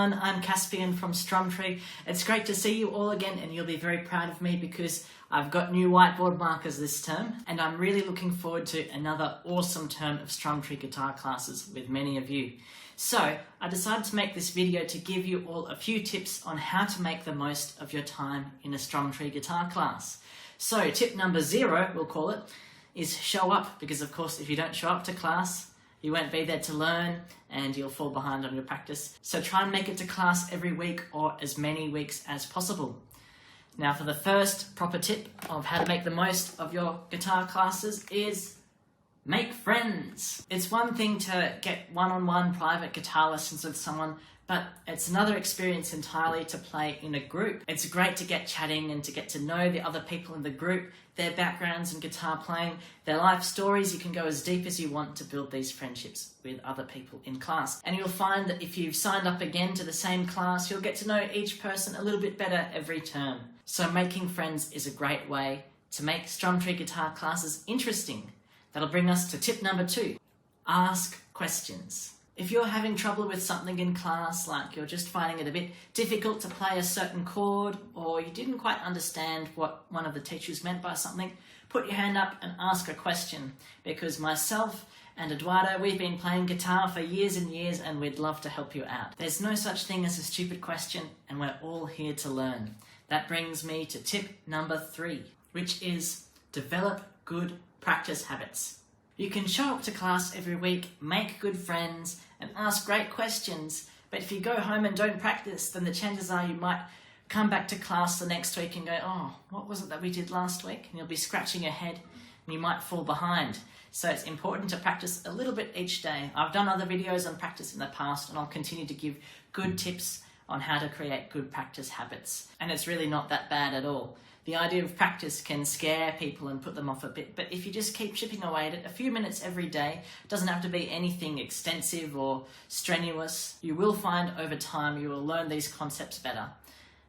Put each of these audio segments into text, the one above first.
everyone, I'm Caspian from StrumTree. It's great to see you all again, and you'll be very proud of me because I've got new whiteboard markers this term, and I'm really looking forward to another awesome term of StrumTree guitar classes with many of you. So I decided to make this video to give you all a few tips on how to make the most of your time in a StrumTree guitar class. So tip number 0, we'll call it, is show up, because of course if you don't show up to class, you won't be there to learn and you'll fall behind on your practice. So try and make it to class every week or as many weeks as possible. Now for the first proper tip of how to make the most of your guitar classes is make friends. It's one thing to get one-on-one private guitar lessons with someone, but it's another experience entirely to play in a group. It's great to get chatting and to get to know the other people in the group, their backgrounds in guitar playing, their life stories. You can go as deep as you want to build these friendships with other people in class. And you'll find that if you've signed up again to the same class, you'll get to know each person a little bit better every term. So making friends is a great way to make StrumTree guitar classes interesting. That'll bring us to tip number 2. Ask questions. If you're having trouble with something in class, like you're just finding it a bit difficult to play a certain chord, or you didn't quite understand what one of the teachers meant by something, put your hand up and ask a question, because myself and Eduardo, we've been playing guitar for years and years and we'd love to help you out. There's no such thing as a stupid question, and we're all here to learn. That brings me to tip number 3, which is develop good practice habits. You can show up to class every week, make good friends, and ask great questions, but if you go home and don't practice, then the chances are you might come back to class the next week and go, oh, what was it that we did last week? And you'll be scratching your head and you might fall behind. So it's important to practice a little bit each day. I've done other videos on practice in the past, and I'll continue to give good tips on how to create good practice habits. And it's really not that bad at all. The idea of practice can scare people and put them off a bit, but if you just keep chipping away at it a few minutes every day, it doesn't have to be anything extensive or strenuous, you will find over time you will learn these concepts better.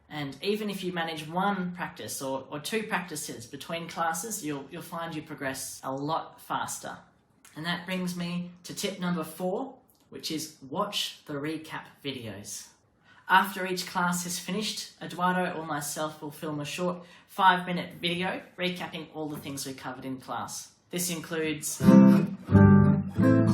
And even if you manage one practice or 2 practices between classes, you'll find you progress a lot faster. And that brings me to tip number 4, which is watch the recap videos. After each class is finished, Eduardo or myself will film a short 5-minute video recapping all the things we covered in class. This includes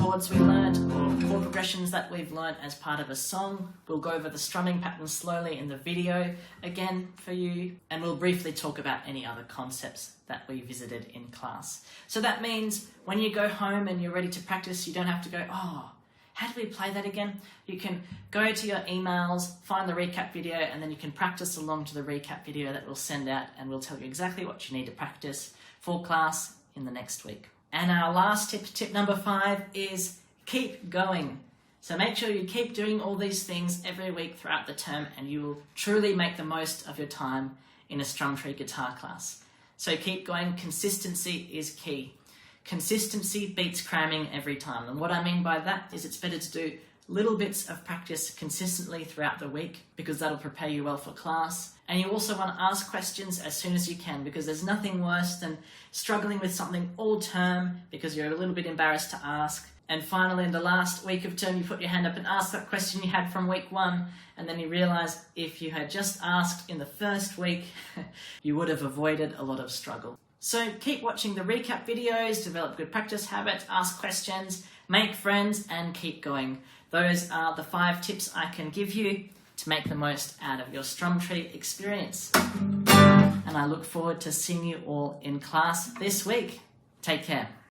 chords we learned or chord progressions that we've learned as part of a song. We'll go over the strumming pattern slowly in the video again for you, and we'll briefly talk about any other concepts that we visited in class. So that means when you go home and you're ready to practice, you don't have to go, oh, how do we play that again? You can go to your emails, find the recap video, and then you can practice along to the recap video that we'll send out, and we'll tell you exactly what you need to practice for class in the next week. And our last tip number 5, is keep going. So make sure you keep doing all these things every week throughout the term, and you will truly make the most of your time in a StrumTree guitar class. So keep going. Consistency is key. Consistency beats cramming every time. And what I mean by that is it's better to do little bits of practice consistently throughout the week, because that'll prepare you well for class. And you also want to ask questions as soon as you can, because there's nothing worse than struggling with something all term because you're a little bit embarrassed to ask. And finally, in the last week of term, you put your hand up and ask that question you had from week 1, and then you realise if you had just asked in the first week, you would have avoided a lot of struggle. So keep watching the recap videos, develop good practice habits, ask questions, make friends, and keep going. Those are the 5 tips I can give you to make the most out of your StrumTree experience. And I look forward to seeing you all in class this week. Take care.